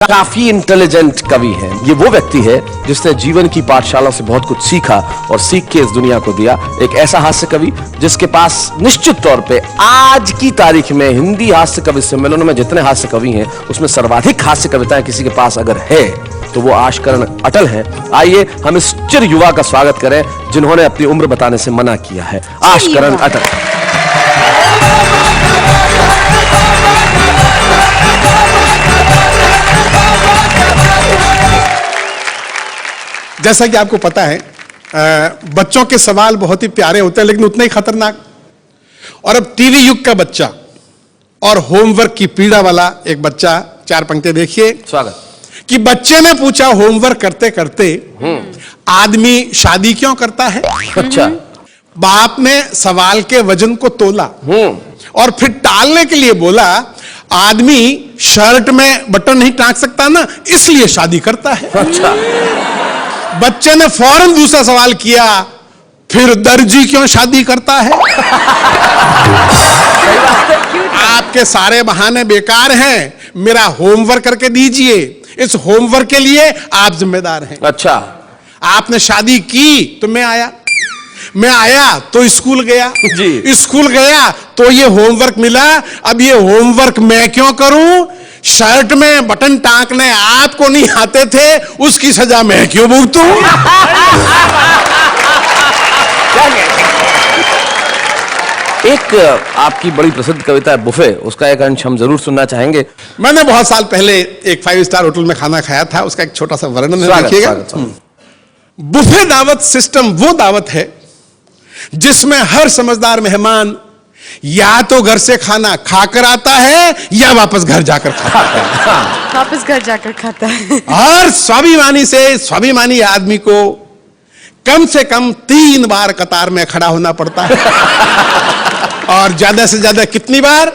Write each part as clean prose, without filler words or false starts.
काफी इंटेलिजेंट कवि है। ये वो व्यक्ति है जिसने जीवन की पाठशाला से बहुत कुछ सीखा और सीख के इस दुनिया को दिया। एक ऐसा हास्य कवि जिसके पास निश्चित तौर पे आज की तारीख में हिंदी हास्य कवि सम्मेलनों में जितने हास्य कवि हैं उसमें सर्वाधिक हास्य कविताएं किसी के पास अगर है तो वो आशकरण अटल है। आइए हम इस चिर युवा का स्वागत करें जिन्होंने अपनी उम्र बताने से मना किया है। आशकरण अटल। जैसा कि आपको पता है बच्चों के सवाल बहुत ही प्यारे होते हैं लेकिन उतने ही खतरनाक। और अब टीवी युग का बच्चा और होमवर्क की पीड़ा वाला एक बच्चा, चार पंक्ति देखिए। स्वागत। कि बच्चे ने पूछा होमवर्क करते करते आदमी शादी क्यों करता है? अच्छा। बाप ने सवाल के वजन को तोला और फिर टालने के लिए बोला आदमी शर्ट में बटन नहीं टांग सकता ना, इसलिए शादी करता है। अच्छा। बच्चे ने फौरन दूसरा सवाल किया, फिर दर्जी क्यों शादी करता है? आपके सारे बहाने बेकार हैं, मेरा होमवर्क करके दीजिए। इस होमवर्क के लिए आप जिम्मेदार हैं। अच्छा। आपने शादी की तो मैं आया तो स्कूल गया जी। स्कूल गया तो ये होमवर्क मिला। अब ये होमवर्क मैं क्यों करूं? शर्ट में बटन टांकने आपको नहीं आते थे, उसकी सजा मैं क्यों भुगतूं? एक आपकी बड़ी प्रसिद्ध कविता है बुफे, उसका एक अंश हम जरूर सुनना चाहेंगे। मैंने बहुत साल पहले एक 5 स्टार होटल में खाना खाया था, उसका एक छोटा सा वर्णन है, देखिएगा। बुफे दावत सिस्टम वो दावत है जिसमें हर समझदार मेहमान या तो घर से खाना खाकर आता है या वापस घर जाकर खाता है। वापस घर जाकर खाता है। हर स्वाभिमानी आदमी को कम से कम 3 बार कतार में खड़ा होना पड़ता है। और ज्यादा से ज्यादा कितनी बार?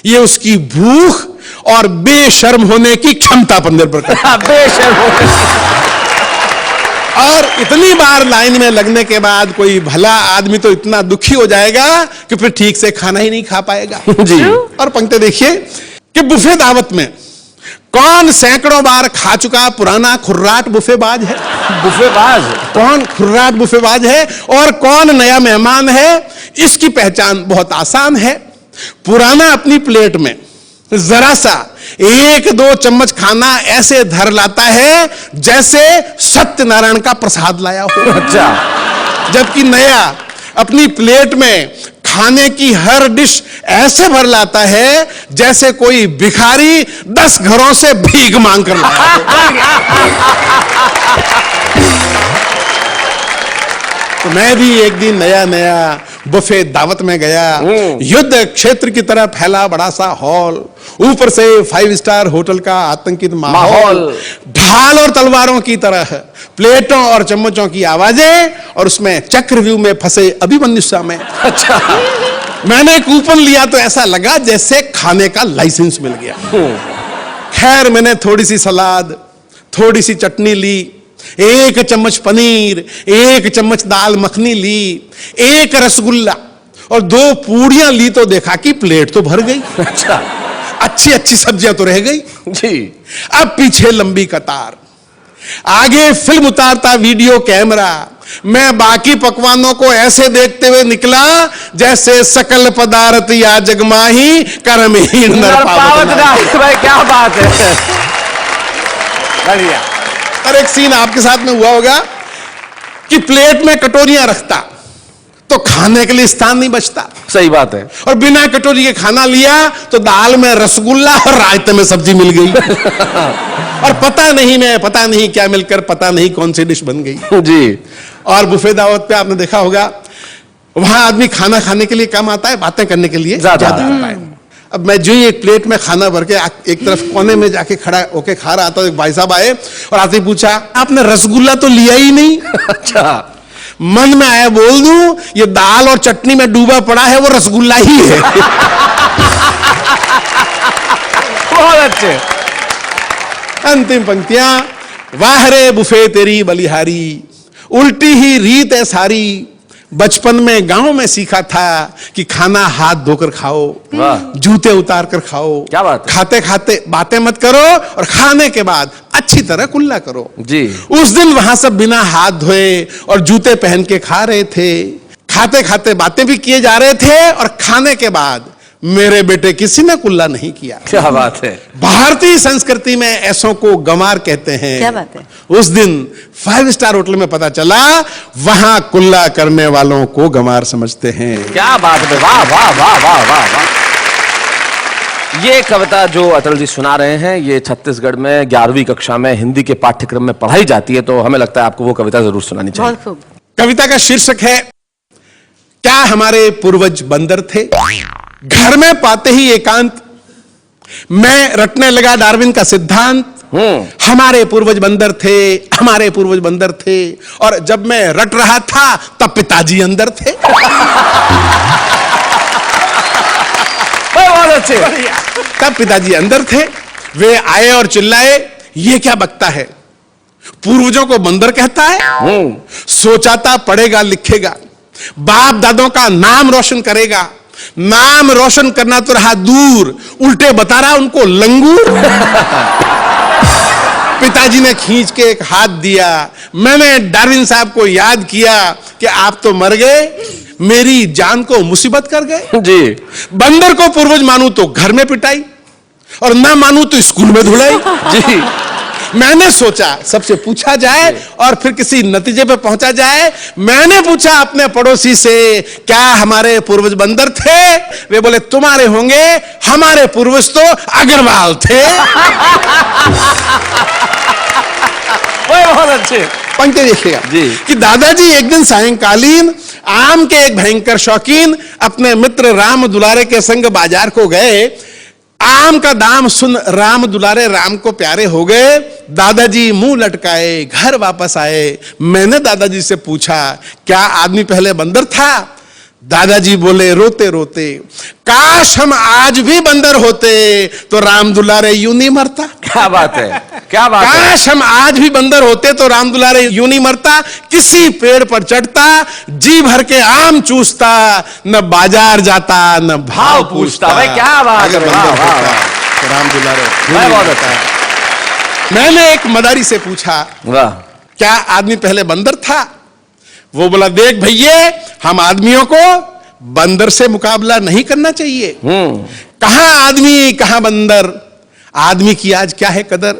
ये उसकी भूख और बेशर्म होने की क्षमता पर निर्भर करता है। बेशर्म और इतनी बार लाइन में लगने के बाद कोई भला आदमी तो इतना दुखी हो जाएगा कि फिर ठीक से खाना ही नहीं खा पाएगा। जी। और पंक्ति देखिए कि बुफे दावत में कौन सैकड़ों बार खा चुका पुराना खुर्राट बुफेबाज है? बुफेबाज कौन खुर्राट बुफेबाज है और कौन नया मेहमान है? इसकी पहचान बहुत आसान है। पुराना अपनी प्लेट में जरा सा 1-2 चम्मच खाना ऐसे धर लाता है जैसे सत्यनारायण का प्रसाद लाया हो। अच्छा। जबकि नया अपनी प्लेट में खाने की हर डिश ऐसे भर लाता है जैसे कोई भिखारी 10 घरों से भीख मांग कर लाया तो मैं भी एक दिन नया बुफे दावत में गया। युद्ध क्षेत्र की तरह फैला बड़ा सा हॉल, ऊपर से 5 स्टार होटल का आतंकित माहौल, ढाल और तलवारों की तरह प्लेटों और चम्मचों की आवाजें और उसमें चक्रव्यूह में फंसे अभिमन्यु स्वामी। अच्छा। मैंने कूपन लिया तो ऐसा लगा जैसे खाने का लाइसेंस मिल गया। खैर मैंने थोड़ी सी सलाद, थोड़ी सी चटनी ली, 1 चम्मच पनीर, 1 चम्मच दाल मखनी ली, 1 रसगुल्ला और 2 पूड़ियां ली तो देखा कि प्लेट तो भर गई। अच्छा। अच्छी सब्जियां तो रह गई जी। अब पीछे लंबी कतार, आगे फिल्म उतारता वीडियो कैमरा। मैं बाकी पकवानों को ऐसे देखते हुए निकला जैसे सकल पदार्थ या जगमाही कर्महीन नर पावत। भाई क्या बात है। बढ़िया। और एक सीन आपके साथ में हुआ होगा कि प्लेट में कटोरियां रखता तो खाने के लिए स्थान नहीं बचता। सही बात है। और बिना कटोरी के खाना लिया तो दाल में रसगुल्ला और रायते में सब्जी मिल गई। और पता नहीं क्या मिलकर पता नहीं कौन सी डिश बन गई जी। और बुफे दावत पे आपने देखा होगा वहां आदमी खाना खाने के लिए कम आता है, बातें करने के लिए ज्यादा आता है। अब मैं जो ही एक प्लेट में खाना भर के एक तरफ कोने में जाके खड़ा होके खा रहा था, एक भाई साहब आए और आते ही पूछा आपने रसगुल्ला तो लिया ही नहीं? अच्छा। मन में आया बोल दूं ये दाल और चटनी में डूबा पड़ा है वो रसगुल्ला ही है। बहुत अच्छे। अंतिम पंक्तियां, वाह रे बुफे तेरी बलिहारी, उल्टी ही रीत है सारी, बचपन में गांव में सीखा था कि खाना हाथ धोकर खाओ, वाह। जूते उतार कर खाओ, क्या बात है। खाते खाते बातें मत करो और खाने के बाद अच्छी तरह कुल्ला करो जी। उस दिन वहां सब बिना हाथ धोए और जूते पहन के खा रहे थे, खाते खाते बातें भी किए जा रहे थे और खाने के बाद मेरे बेटे किसी ने कुल्ला नहीं किया। क्या बात है। भारतीय संस्कृति में ऐसों को गंवार कहते हैं। क्या बात है। उस दिन 5 स्टार होटल में पता चला वहां कुल्ला करने वालों को गंवार समझते हैं। क्या बात है। वाह वाह वाह वाह वाह वाह। ये कविता जो अटल जी सुना रहे हैं, ये छत्तीसगढ़ में 11वीं कक्षा में हिंदी के पाठ्यक्रम में पढ़ाई जाती है, तो हमें लगता है आपको वो कविता जरूर सुनानी चाहिए। बहुत खूब। कविता का शीर्षक है क्या हमारे पूर्वज बंदर थे। घर में पाते ही एकांत मैं रटने लगा डार्विन का सिद्धांत। हमारे पूर्वज बंदर थे, हमारे पूर्वज बंदर थे, और जब मैं रट रहा था तब पिताजी अंदर थे। बहुत अच्छे। तब पिताजी अंदर थे, वे आए और चिल्लाए ये क्या बकता है, पूर्वजों को बंदर कहता है। सोचा था पढ़ेगा लिखेगा, बाप दादों का नाम रोशन करेगा, नाम रोशन करना तो रहा दूर, उल्टे बता रहा उनको लंगूर। पिताजी ने खींच के एक हाथ दिया, मैंने डार्विन साहब को याद किया कि आप तो मर गए, मेरी जान को मुसीबत कर गए जी। बंदर को पूर्वज मानू तो घर में पिटाई और ना मानू तो स्कूल में धुलाई। जी। मैंने सोचा सबसे पूछा जाए और फिर किसी नतीजे पे पहुंचा जाए। मैंने पूछा अपने पड़ोसी से क्या हमारे पूर्वज बंदर थे, वे बोले तुम्हारे होंगे, हमारे पूर्वज तो अग्रवाल थे। बहुत अच्छे। पंक्ति देखिएगा जी। कि दादाजी एक दिन सायंकालीन आम के एक भयंकर शौकीन अपने मित्र राम दुलारे के संग बाजार को गए। आम का दाम सुन राम दुलारे राम को प्यारे हो गए। दादाजी मुंह लटकाए घर वापस आए। मैंने दादाजी से पूछा क्या आदमी पहले बंदर था। दादाजी बोले रोते रोते काश हम आज भी बंदर होते तो राम दुलारे यूं नहीं मरता। क्या बात है। क्या बात है। काश हम आज भी बंदर होते तो राम दुलारे यूं नहीं मरता, किसी पेड़ पर चढ़ता, जी भर के आम चूसता, न बाजार जाता न भाव पूछता। भाई क्या बात है। अगर वाह, बंदर वाह, होता वाह। तो राम दुलारे यूं भाई नहीं बहुत मरता। अच्छा। मैंने एक मदारी से पूछा वाह। क्या आदमी पहले बंदर था। वो बोला देख भैया हम आदमियों को बंदर से मुकाबला नहीं करना चाहिए। कहां आदमी कहां बंदर, आदमी की आज क्या है कदर।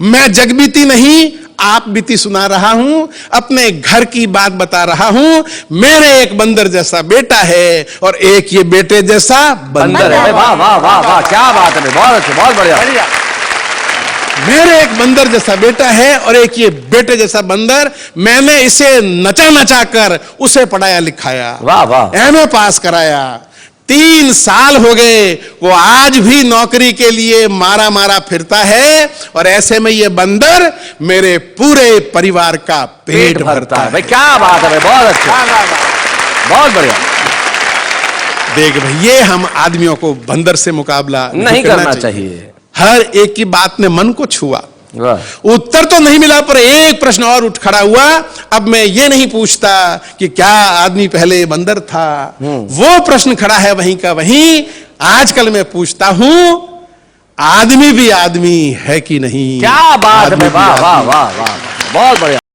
मैं जगबीती नहीं आप बीती सुना रहा हूं, अपने घर की बात बता रहा हूं। मेरे एक बंदर जैसा बेटा है और एक ये बेटे जैसा बंदर है। वाह वाह वाह वाह। क्या बात है। बहुत अच्छे। बहुत बढ़िया। मेरे एक बंदर जैसा बेटा है और एक ये बेटे जैसा बंदर। मैंने इसे नचा नचा कर उसे पढ़ाया लिखाया, वाह वाह। एमए पास कराया। 3 साल हो गए, वो आज भी नौकरी के लिए मारा मारा फिरता है और ऐसे में ये बंदर मेरे पूरे परिवार का पेट भरता है। भाई क्या बात है। बहुत अच्छा। बहुत बढ़िया। देख भैया हम आदमियों को बंदर से मुकाबला नहीं करना चाहिए। हर एक की बात ने मन को छुआ। वाह। उत्तर तो नहीं मिला पर एक प्रश्न और उठ खड़ा हुआ। अब मैं ये नहीं पूछता कि क्या आदमी पहले बंदर था, वो प्रश्न खड़ा है वहीं का वहीं। आजकल मैं पूछता हूं आदमी भी आदमी है कि नहीं। क्या बात है। आदमी भी वाह वाह आदमी वाह वाह। बहुत बढ़िया।